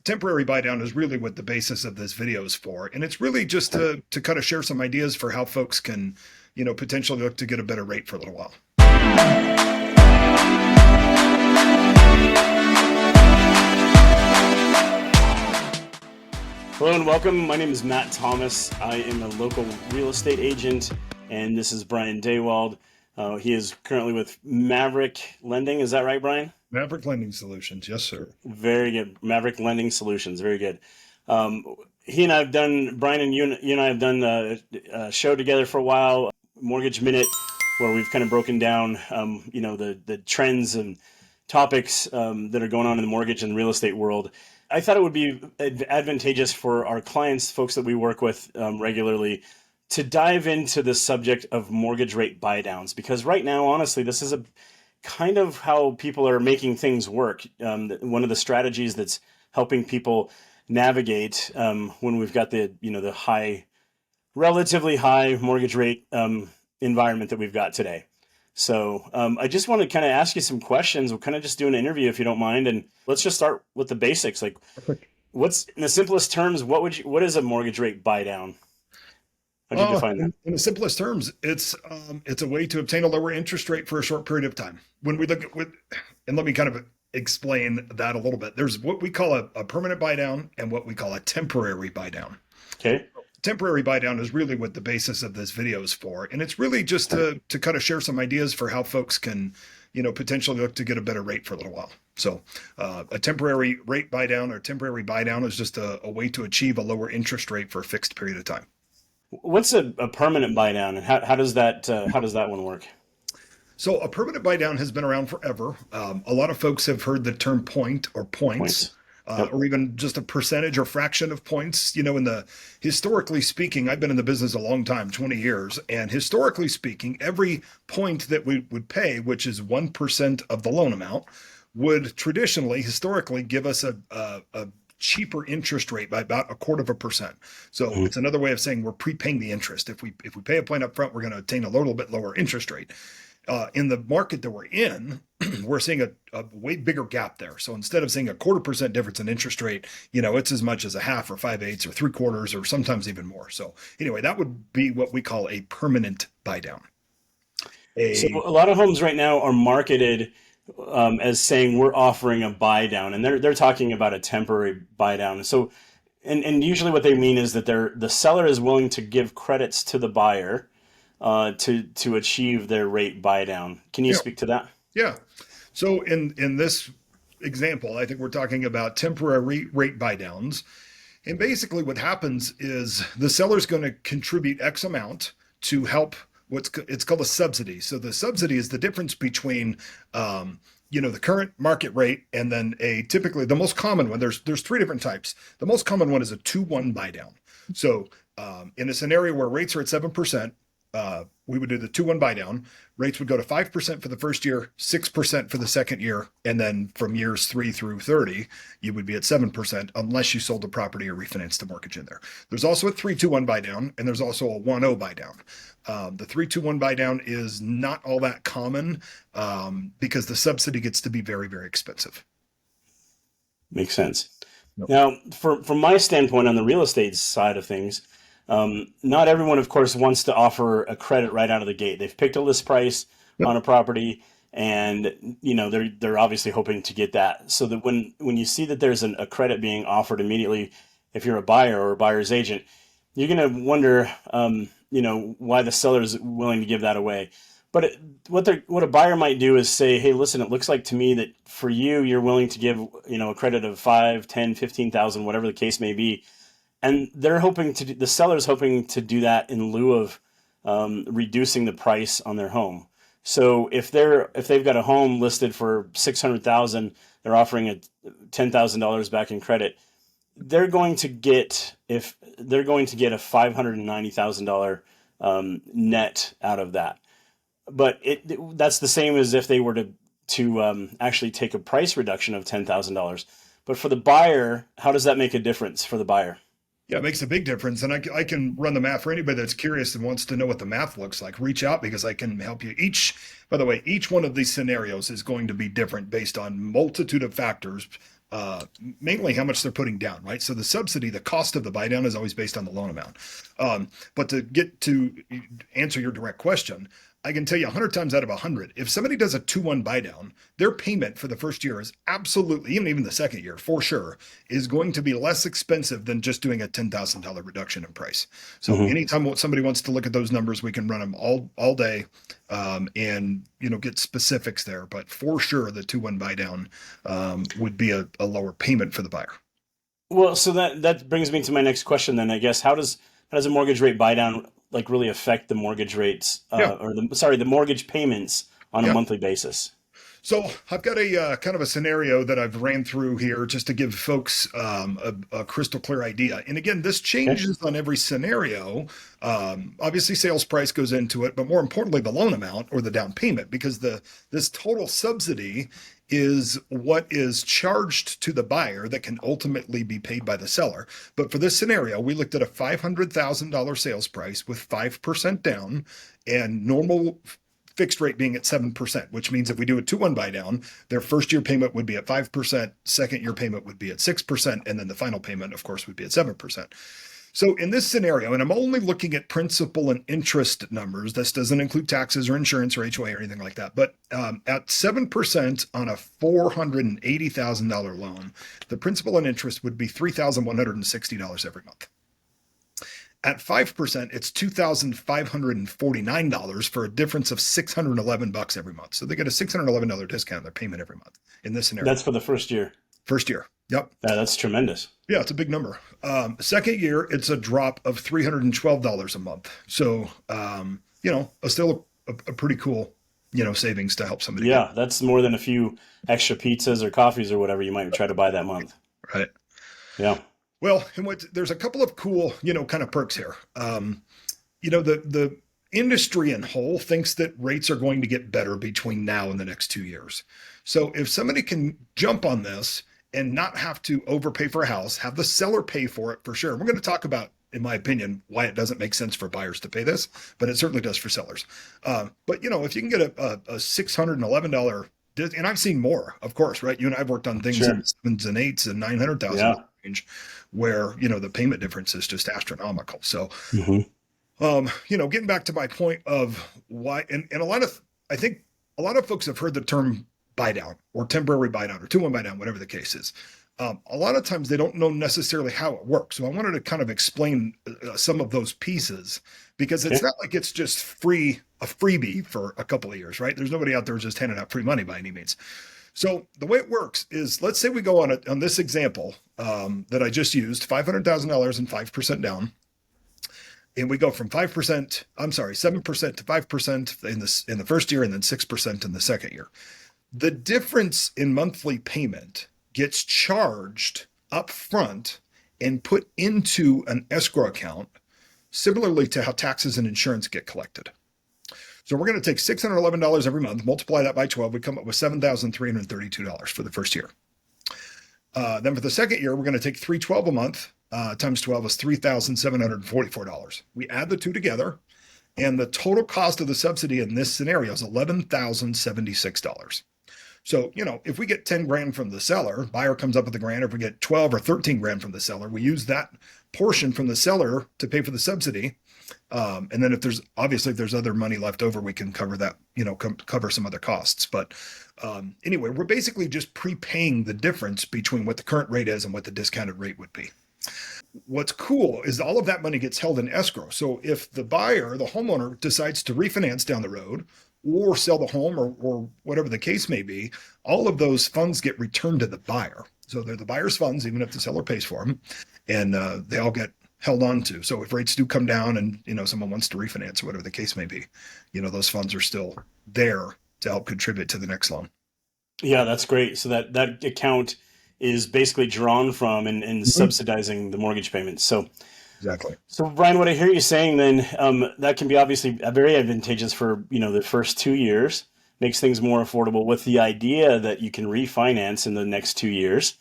temporary buy down is really what the basis of this video is for. And it's really just to kind of share some ideas for how folks can, potentially look to get a better rate for a little while. Hello and welcome. My name is Matt Thomas. I am a local real estate agent, and this is Brian Daywald. He is currently with Maverick Lending. Is that right, Brian? Maverick Lending Solutions. Yes, sir. Very good. Maverick Lending Solutions. Very good. He and I have done, Brian and you and I have done a show together for a while, Mortgage Minute, where we've kind of broken down, the trends and topics that are going on in the mortgage and real estate world. I thought it would be advantageous for our clients, folks that we work with regularly, to dive into the subject of mortgage rate buydowns, because right now, honestly, this is a kind of how people are making things work. One of the strategies that's helping people navigate when we've got the relatively high mortgage rate environment that we've got today. So I just want to kind of ask you some questions. We'll kind of just do an interview if you don't mind, and let's just start with the basics. Like, what's in the simplest terms? What is a mortgage rate buy down? How do you define that? In the simplest terms, it's a way to obtain a lower interest rate for a short period of time. When we look at and let me kind of explain that a little bit. There's what we call a permanent buy down and what we call a temporary buy down. Okay. Temporary buy down is really what the basis of this video is for. And it's really just to kind of share some ideas for how folks can, potentially look to get a better rate for a little while. So a temporary rate buy down or temporary buy down is just a way to achieve a lower interest rate for a fixed period of time. What's a permanent buy down, and how does that one work? So a permanent buy down has been around forever. A lot of folks have heard the term point or points. Yep. Or even just a percentage or fraction of points. Historically speaking, I've been in the business a long time, 20 years. And historically speaking, every point that we would pay, which is 1% of the loan amount, would historically give us a cheaper interest rate by about 1/4%. So it's another way of saying we're prepaying the interest. If we pay a point up front, we're going to obtain a little bit lower interest rate. In the market that we're in, we're seeing a way bigger gap there. So instead of seeing a 1/4% difference in interest rate, it's as much as a half or 5/8 or 3/4 or sometimes even more. So anyway, that would be what we call a permanent buy down. So a lot of homes right now are marketed as saying we're offering a buy down, and they're talking about a temporary buy down. So, and usually what they mean is that the seller is willing to give credits to the buyer to achieve their rate buy down. Can you speak to that? Yeah. So in this example, I think we're talking about temporary rate buy downs. And basically what happens is the seller's going to contribute X amount to help it's called a subsidy. So the subsidy is the difference between the current market rate and then typically the most common one. There's three different types. The most common one is a 2-1 buy down. So in a scenario where rates are at 7%, we would do the 2-1 buy down. Rates would go to 5% for the first year, 6% for the second year, and then from years 3 through 30, you would be at 7% unless you sold the property or refinanced the mortgage in there. There's also a 3-2-1 buy down, and there's also a 1-0 buy down. The 3-2-1 buy down is not all that common because the subsidy gets to be very, very expensive. Makes sense. Nope. Now, from my standpoint on the real estate side of things, not everyone, of course, wants to offer a credit right out of the gate. They've picked a list price on a property, and they're obviously hoping to get that. So that when you see that there's a credit being offered immediately, if you're a buyer or a buyer's agent, you're going to wonder, why the seller is willing to give that away. But what a buyer might do is say, hey, listen, it looks like to me that for you're willing to give a credit of 5, 10, 15,000, whatever the case may be. And the seller's hoping to do that in lieu of reducing the price on their home. So if they've got a home listed for $600,000, they're offering $10,000 back in credit. They're going to get a $590,000 net out of that. But that's the same as if they were to actually take a price reduction of $10,000. But for the buyer, how does that make a difference for the buyer? Yeah, it makes a big difference. And I can run the math for anybody that's curious and wants to know what the math looks like. Reach out because I can help you. By the way, each one of these scenarios is going to be different based on multitude of factors, mainly how much they're putting down, right? So the subsidy, the cost of the buy down is always based on the loan amount. But to get to answer your direct question, I can tell you 100 times out of 100, if somebody does a 2-1 buy down, their payment for the first year is absolutely, even the second year for sure, is going to be less expensive than just doing a $10,000 reduction in price. So Mm-hmm. anytime somebody wants to look at those numbers, we can run them all day, and get specifics there. But for sure, the 2-1 buy down would be a lower payment for the buyer. Well, so that brings me to my next question then, I guess. How does a mortgage rate buy down like really affect the mortgage rates Yeah, the mortgage payments on a yeah. monthly basis? So I've got a kind of a scenario that I've ran through here just to give folks a crystal clear idea. And again, this Okay. changes on every scenario. Obviously, sales price goes into it, but more importantly, the loan amount or the down payment, because this total subsidy is what is charged to the buyer that can ultimately be paid by the seller. But for this scenario, we looked at a $500,000 sales price with 5% down and normal fixed rate being at 7%, which means if we do a 2-1 buy down, their first year payment would be at 5%, second year payment would be at 6%, and then the final payment, of course, would be at 7%. So in this scenario, and I'm only looking at principal and interest numbers, this doesn't include taxes or insurance or HOA or anything like that, but at 7% on a $480,000 loan, the principal and interest would be $3,160 every month. At 5%, it's $2,549 for a difference of $611 every month. So they get a $611 discount on their payment every month in this scenario. That's for the first year. First year. Yep. Yeah, that's tremendous. Yeah, it's a big number. Second year, it's a drop of $312 a month. So, still a pretty cool, savings to help somebody get. Yeah, that's more than a few extra pizzas or coffees or whatever you might try to buy that month. Right. Yeah. Well, and there's a couple of cool, kind of perks here. The industry in whole thinks that rates are going to get better between now and the next 2 years. So if somebody can jump on this and not have to overpay for a house, have the seller pay for it for sure. We're going to talk about, in my opinion, why it doesn't make sense for buyers to pay this, but it certainly does for sellers. But if you can get a $611, and I've seen more, of course, right? You and I've worked on things Sure. in sevens and eights and 900,000 Yeah. range where, the payment difference is just astronomical. So, Hmm. getting back to my point of why, and I think a lot of folks have heard the term buy down or temporary buy down or 2-1 buy down, whatever the case is. A lot of times they don't know necessarily how it works. So I wanted to kind of explain some of those pieces because it's Okay. not like it's just a freebie for a couple of years, right? There's nobody out there just handing out free money by any means. So the way it works is, let's say we go on this example that I just used, $500,000 and 5% down. And we go from 7% to 5% in the first year and then 6% in the second year. The difference in monthly payment gets charged up front and put into an escrow account, similarly to how taxes and insurance get collected. So we're going to take $611 every month, multiply that by 12, we come up with $7,332 for the first year. Then for the second year, we're going to take $312 a month times 12 is $3,744. We add the two together, and the total cost of the subsidy in this scenario is $11,076. So, if we get 10 grand from the seller, buyer comes up with a grand, or if we get 12 or 13 grand from the seller, we use that portion from the seller to pay for the subsidy. And then if there's other money left over, we can cover that, cover some other costs. But anyway, we're basically just prepaying the difference between what the current rate is and what the discounted rate would be. What's cool is all of that money gets held in escrow. So if the buyer, the homeowner, decides to refinance down the road or sell the home or whatever the case may be, all of those funds get returned to the buyer. So they're the buyer's funds, even if the seller pays for them, and they all get held on to. So if rates do come down and someone wants to refinance or whatever the case may be, those funds are still there to help contribute to the next loan. Yeah, that's great. So that account is basically drawn from and subsidizing the mortgage payments. So Exactly. So Brian, what I hear you saying then, that can be obviously very advantageous for, the first 2 years, makes things more affordable with the idea that you can refinance in the next 2 years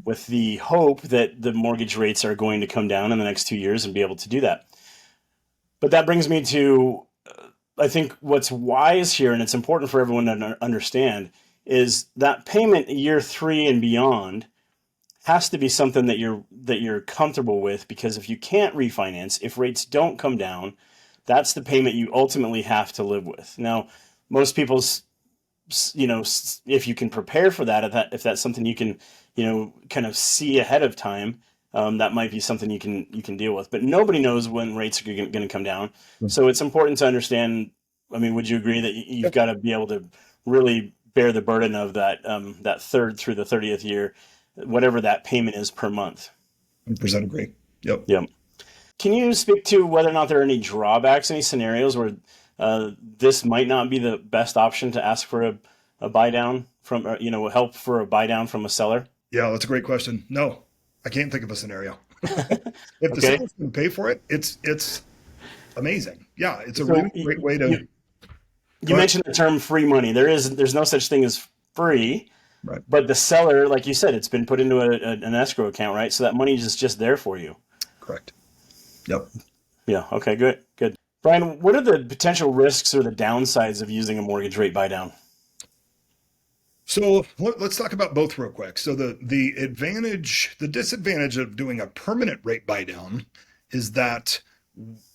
with the hope that the mortgage rates are going to come down in the next 2 years and be able to do that. But that brings me to, I think what's wise here, and it's important for everyone to understand, is that payment year 3 and beyond has to be something that you're comfortable with, because if you can't refinance, if rates don't come down, that's the payment you ultimately have to live with. Now, most people's, if you can prepare for that, if that's something you can, kind of see ahead of time, that might be something you can deal with. But nobody knows when rates are going to come down, so it's important to understand. I mean, would you agree that you've got to be able to really bear the burden of that third through the 30th year, whatever that payment is per month? 100% agree. Yep. Yep. Can you speak to whether or not there are any drawbacks, any scenarios where this might not be the best option to ask for a buy down from, help for a buy down from a seller? Yeah, that's a great question. No, I can't think of a scenario. If the Okay. seller's going to pay for it, it's amazing. Yeah, it's a So really great way to you go ahead. mentioned the term free money. There's no such thing as free, Right. but the seller, like you said, it's been put into an escrow account, right? So that money is just there for you. Correct. Yep. Yeah. Okay. Good. Good. Brian, what are the potential risks or the downsides of using a mortgage rate buy down? So let's talk about both real quick. So the disadvantage of doing a permanent rate buy down is that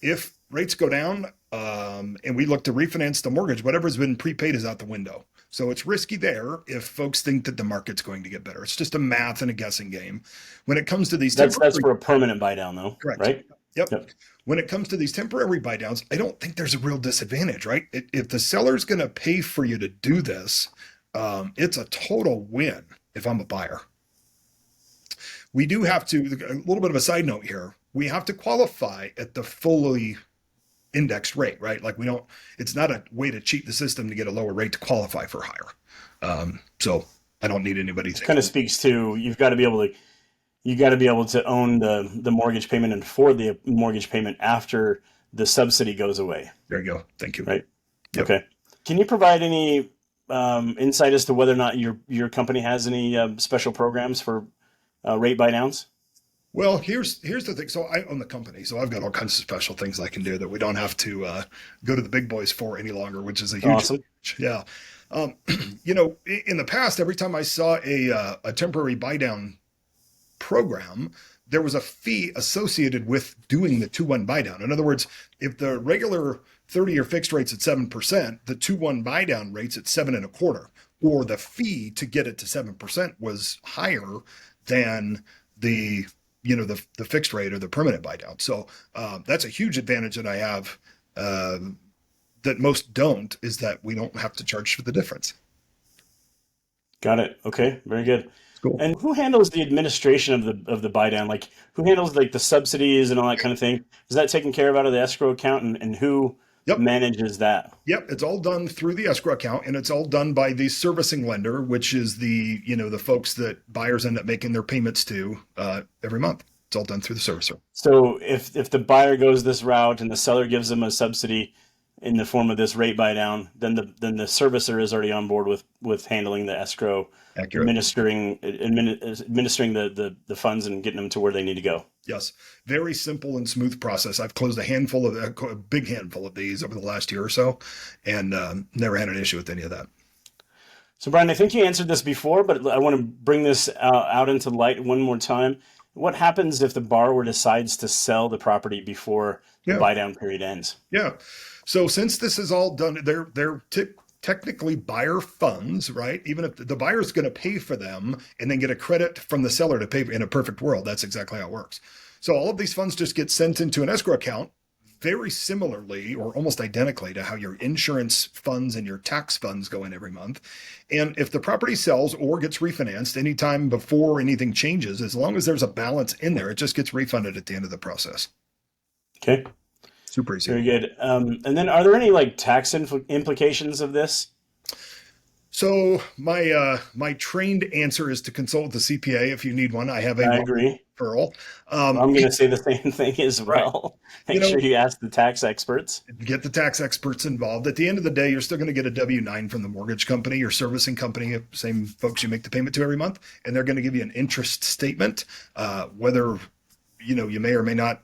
if rates go down and we look to refinance the mortgage, whatever's been prepaid is out the window. So it's risky there if folks think that the market's going to get better. It's just a math and a guessing game. When it comes to these That's temporary, for a permanent buy down, though, correct. right? Yep. Yep. When it comes to these temporary buy downs, I don't think there's a real disadvantage, right? If the seller's going to pay for you to do this, it's a total win if I'm a buyer. We do have to, a little bit of a side note here, we have to qualify at the fully indexed rate, right? Like it's not a way to cheat the system to get a lower rate to qualify for higher. So I don't need anybody Which kind of thinking, speaks to you got to be able to own the mortgage payment and afford the mortgage payment after the subsidy goes away, there you go. Thank you. right? Yep. Okay. Can you provide any insight as to whether or not your company has any special programs for rate buy downs? Well, here's the thing. So I own the company, so I've got all kinds of special things I can do that we don't have to go to the big boys for any longer, which is a huge Awesome. advantage. Yeah. Um, in the past, every time I saw a temporary buy down program, there was a fee associated with doing the 2-1 buy down. In other words, if the regular 30-year fixed rate's at 7%, the 2-1 buy down rate's at 7.25, or the fee to get it to 7% was higher than the the fixed rate or the permanent buy down. So that's a huge advantage that I have uh, that most don't, is that we don't have to charge for the difference. Got it. Okay. Very good. It's cool. And who handles the administration of the buy down? Like, who handles like the subsidies and all that kind of thing? Is that taken care of out of the escrow account, and who Yep. manages that? Yep, it's all done through the escrow account, and it's all done by the servicing lender, which is the folks that buyers end up making their payments to every month. It's all done through the servicer. So if the buyer goes this route and the seller gives them a subsidy in the form of this rate buy down, then the servicer is already on board with handling the escrow, Accurate. administering the funds and getting them to where they need to go. Yes, very simple and smooth process. I've closed a big handful of these over the last year or so, and never had an issue with any of that. So Brian, I think you answered this before, but I want to bring this out into light one more time. What happens if the borrower decides to sell the property before the Yeah, buy down period ends? yeah. So since this is all done, they're technically buyer funds, right? Even if the buyer's going to pay for them and then get a credit from the seller to pay in a perfect world, that's exactly how it works. So all of these funds just get sent into an escrow account, very similarly or almost identically to how your insurance funds and your tax funds go in every month. And if the property sells or gets refinanced anytime before anything changes, as long as there's a balance in there, it just gets refunded at the end of the process. Okay, Super easy. very good. And then, are there any like tax implications of this? So my trained answer is to consult with the CPA if you need one. I have a I agree. referral. I'm going to say the same thing as Right. well. You Make sure know, you ask the tax experts. get the tax experts involved. At the end of the day, you're still going to get a W-9 from the mortgage company, your servicing company, same folks you make the payment to every month, and they're going to give you an interest statement. Whether you may or may not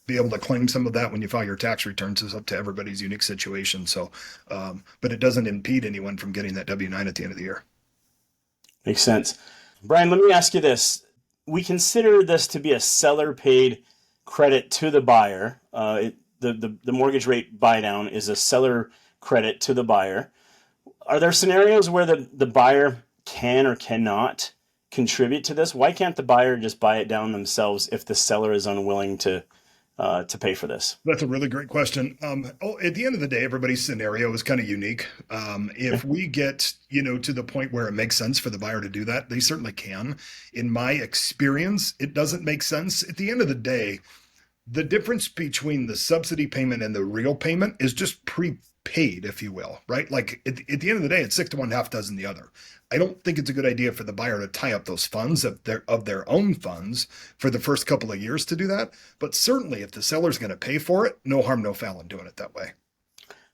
be able to claim some of that when you file your tax returns is up to everybody's unique situation. So, but it doesn't impede anyone from getting that W-9 at the end of the year. Makes sense. Brian, let me ask you this. we consider this to be a seller paid credit to the buyer. The mortgage rate buy down is a seller credit to the buyer. Are there scenarios where the buyer can or cannot contribute to this? Why can't the buyer just buy it down themselves if the seller is unwilling to pay for this? That's a really great question. At the end of the day, everybody's scenario is kind of unique. Yeah. If we get, to the point where it makes sense for the buyer to do that, they certainly can. In my experience, it doesn't make sense. At the end of the day, the difference between the subsidy payment and the real payment is just prepaid, if you will, right? Like at the end of the day, it's 6 to 1, half dozen the other. I don't think it's a good idea for the buyer to tie up those funds of their own funds for the first couple of years to do that. But certainly, if the seller's going to pay for it, no harm, no foul in doing it that way.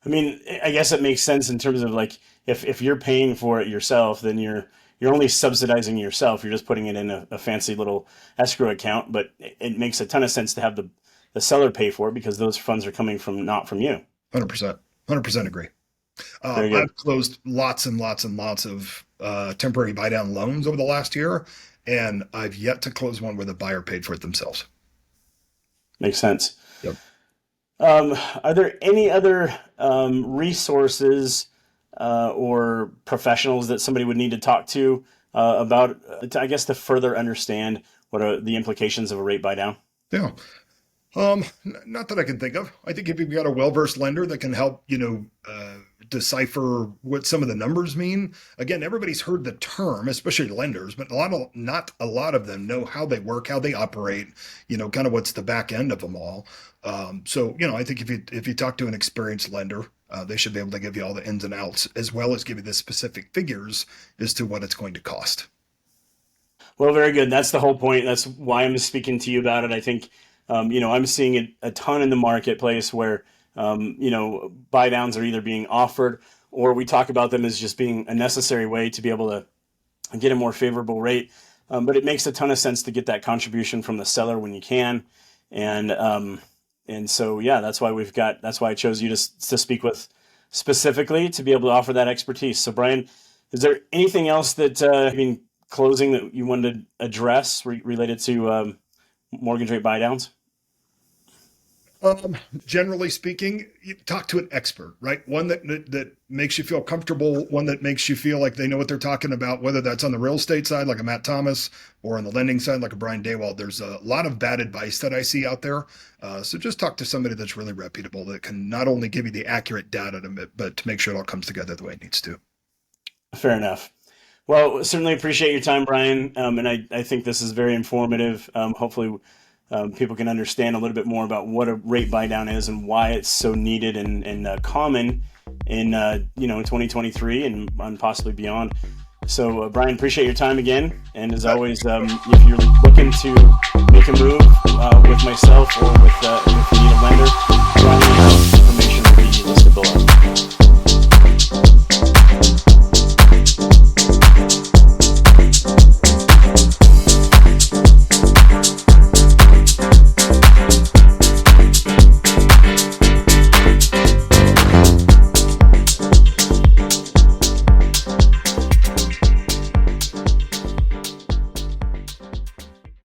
I mean, I guess it makes sense in terms of like if you're paying for it yourself, then you're only subsidizing yourself. You're just putting it in a fancy little escrow account. But it makes a ton of sense to have the seller pay for it because those funds are coming from not from you. 100%, 100% agree. Very good. I've closed lots and lots and lots of temporary buy down loans over the last year, and I've yet to close one where the buyer paid for it themselves. Makes sense. Yep. Are there any other resources or professionals that somebody would need to talk to about, I guess, to further understand what are the implications of a rate buy down? Yeah. Not that I can think of. I think if you've got a well-versed lender that can help, decipher what some of the numbers mean. Again, everybody's heard the term, especially lenders, but not a lot of them know how they work, how they operate, kind of what's the back end of them all. So, I think if you talk to an experienced lender, they should be able to give you all the ins and outs, as well as give you the specific figures as to what it's going to cost. Well, very good. That's the whole point. That's why I'm speaking to you about it. I think, I'm seeing it a ton in the marketplace where, buy downs are either being offered or we talk about them as just being a necessary way to be able to get a more favorable rate. But it makes a ton of sense to get that contribution from the seller when you can. And so, yeah, that's why I chose you to speak with specifically to be able to offer that expertise. So, Brian, is there anything else that, closing that you wanted to address related to mortgage rate buy downs? Generally speaking, you talk to an expert, right? One that makes you feel comfortable, one that makes you feel like they know what they're talking about, whether that's on the real estate side, like a Matt Thomas, or on the lending side, like a Brian Daywald. There's a lot of bad advice that I see out there. So just talk to somebody that's really reputable that can not only give you the accurate data, but to make sure it all comes together the way it needs to. Fair enough. Well, certainly appreciate your time, Brian. And I think this is very informative. Hopefully, people can understand a little bit more about what a rate buy down is and why it's so needed and common in 2023 and possibly beyond. So, Brian, appreciate your time again. And as always, if you're looking to make a move with myself or with if you need a lender, Brian, information will be listed below.